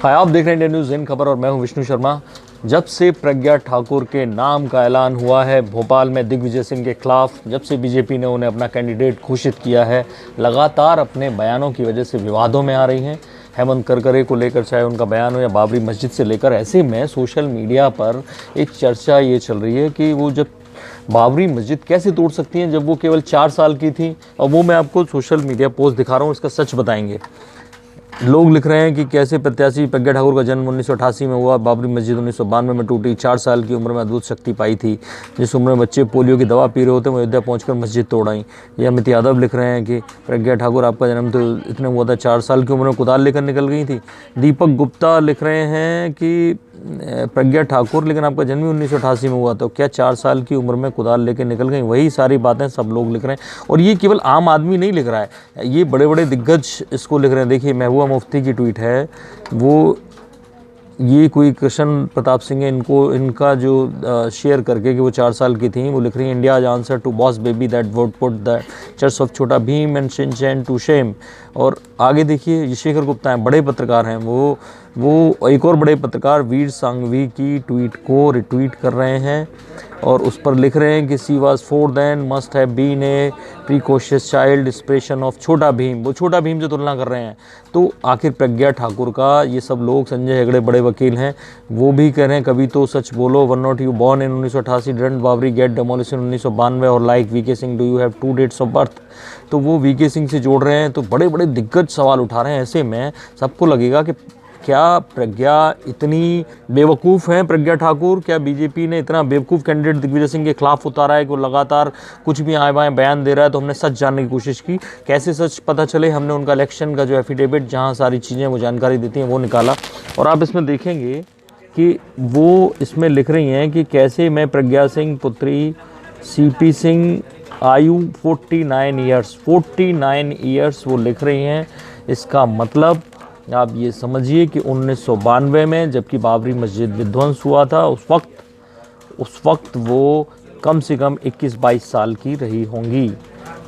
हाय, आप देख रहे हैं इंडिया न्यूज़ इन खबर और मैं हूं विष्णु शर्मा। जब से प्रज्ञा ठाकुर के नाम का ऐलान हुआ है भोपाल में दिग्विजय सिंह के खिलाफ, जब से बीजेपी ने उन्हें अपना कैंडिडेट घोषित किया है, लगातार अपने बयानों की वजह से विवादों में आ रही हैं। हेमंत करकरे को लेकर चाहे उनका बयान हो या बाबरी मस्जिद से लेकर, ऐसे में सोशल मीडिया पर एक चर्चा ये चल रही है कि वो जब बाबरी मस्जिद कैसे तोड़ सकती हैं जब वो केवल 4 साल की थी। और वो मैं आपको सोशल मीडिया पोस्ट दिखा रहा हूँ, इसका सच बताएंगे। लोग लिख रहे हैं कि कैसे प्रत्याशी प्रज्ञा ठाकुर का जन्म 1988 में हुआ, बाबरी मस्जिद 1992 में टूटी, 4 साल की उम्र में अद्भुत शक्ति पाई थी, जिस उम्र में बच्चे पोलियो की दवा पी रहे होते हैं वो अयोध्या पहुंचकर मस्जिद तोड़ आई। ये अमित यादव लिख रहे हैं कि प्रज्ञा ठाकुर आपका जन्म तो इतने हुआ था, 4 साल की उम्र में कुदाल लेकर निकल गई थी। दीपक गुप्ता लिख रहे हैं कि प्रज्ञा ठाकुर लेकिन आपका जन्म 1988 में हुआ, तो क्या 4 साल की उम्र में कुदाल लेकर निकल गई। वही सारी बातें सब लोग लिख रहे हैं और ये केवल आम आदमी नहीं लिख रहा है, ये बड़े बड़े दिग्गज इसको लिख रहे हैं। देखिए, महबूबा मुफ्ती की ट्वीट है, वो ये कोई कृष्ण प्रताप सिंह है, इनका जो शेयर करके कि वो 4 साल की थी, वो लिख रही है इंडिया आज answer to boss baby that would put the church of Chhota Bheem and Shinchan to shame. और आगे देखिए, ये शेखर गुप्ता हैं, बड़े पत्रकार हैं, वो एक और बड़े पत्रकार वीर सांघवी की ट्वीट को रिट्वीट कर रहे हैं और उस पर लिख रहे हैं कि she was 4 then must have been a precocious child inspiration of Chhota Bheem. वो छोटा भीम से तुलना कर रहे हैं। तो आखिर प्रज्ञा ठाकुर का, ये सब लोग, संजय हेगड़े बड़े वकील हैं, वो भी कह रहे हैं कभी तो सच बोलो, weren't you born in 1988, didn't Babri get demolition 1992, और like VK Singh do you have 2 dates of birth. तो वो वीके सिंह से जोड़ रहे हैं, तो बड़े बड़े दिग्गज सवाल उठा रहे हैं। ऐसे में सबको लगेगा कि क्या प्रज्ञा इतनी बेवकूफ़ हैं, प्रज्ञा ठाकुर, क्या बीजेपी ने इतना बेवकूफ़ कैंडिडेट दिग्विजय सिंह के खिलाफ उतारा है कि वो लगातार कुछ भी आए बाएँ बयान दे रहा है। तो हमने सच जानने की कोशिश की, कैसे सच पता चले, हमने उनका इलेक्शन का जो एफिडेविट जहाँ सारी चीज़ें वो जानकारी देती हैं वो निकाला। और आप इसमें देखेंगे कि वो इसमें लिख रही हैं कि कैसे मैं प्रज्ञा सिंह पुत्री सीपी सिंह, आयु 49 ईयर्स वो लिख रही हैं। इसका मतलब आप ये समझिए कि 1992 में जबकि बाबरी मस्जिद विध्वंस हुआ था, उस वक्त वो कम से कम 21-22 साल की रही होंगी।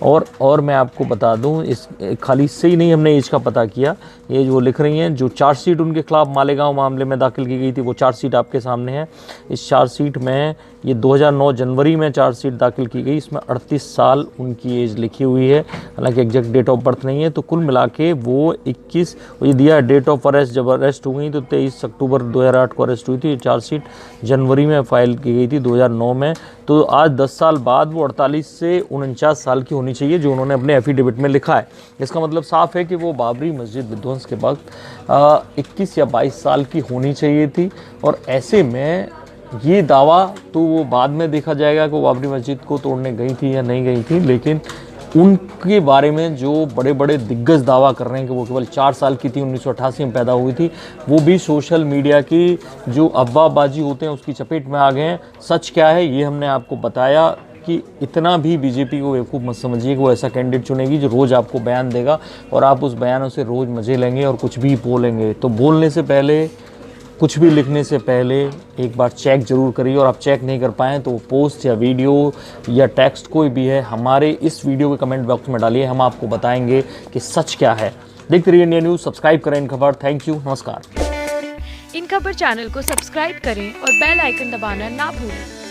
और मैं आपको बता दूं, इस खाली इससे ही नहीं हमने एज का पता किया। ये जो लिख रही हैं, जो चार्जशीट उनके खिलाफ मालेगांव मामले में दाखिल की गई थी, वो चार्जशीट आपके सामने है। इस चार्जशीट में ये 2009 जनवरी में चार्जशीट दाखिल की गई, इसमें 38 साल उनकी एज लिखी हुई है, हालांकि एग्जैक्ट डेट ऑफ बर्थ नहीं है। तो कुल मिला के वो 21, ये दिया डेट ऑफ अरेस्ट, जब अरेस्ट हो गई तो 23 अक्टूबर 2008 को अरेस्ट हुई थी। चार्जशीट जनवरी में फाइल की गई थी 2009 में। तो आज 10 साल बाद वो 48 से 49 साल की होनी चाहिए, जो उन्होंने अपने एफिडेविट में लिखा है। इसका मतलब साफ है कि वो बाबरी मस्जिद विध्वंस के वक्त 21 या 22 साल की होनी चाहिए थी। और ऐसे में ये दावा तो वो बाद में देखा जाएगा कि वो बाबरी मस्जिद को तोड़ने गई थी या नहीं गई थी, लेकिन उनके बारे में जो बड़े बड़े दिग्गज दावा कर रहे हैं कि वो केवल 4 साल की थी, 1988 में पैदा हुई थी, वो भी सोशल मीडिया की जो अफवाहबाजी होते हैं उसकी चपेट में आ गए हैं। सच क्या है ये हमने आपको बताया कि इतना भी बीजेपी को बेवकूफ़ मत समझिए कि वो ऐसा कैंडिडेट चुनेगी जो रोज़ आपको बयान देगा और आप उस बयानों से रोज़ मज़े लेंगे और कुछ भी बोलेंगे। तो बोलने से पहले, कुछ भी लिखने से पहले एक बार चेक ज़रूर करिए, और आप चेक नहीं कर पाएँ तो पोस्ट या वीडियो या टेक्स्ट कोई भी है, हमारे इस वीडियो के कमेंट बॉक्स में डालिए, हम आपको बताएंगे कि सच क्या है। देखते रहिए इंडिया न्यूज़, सब्सक्राइब करें इन खबर। थैंक यू, नमस्कार। इन खबर चैनल को सब्सक्राइब करें और बेल आइकन दबाना ना भूलें।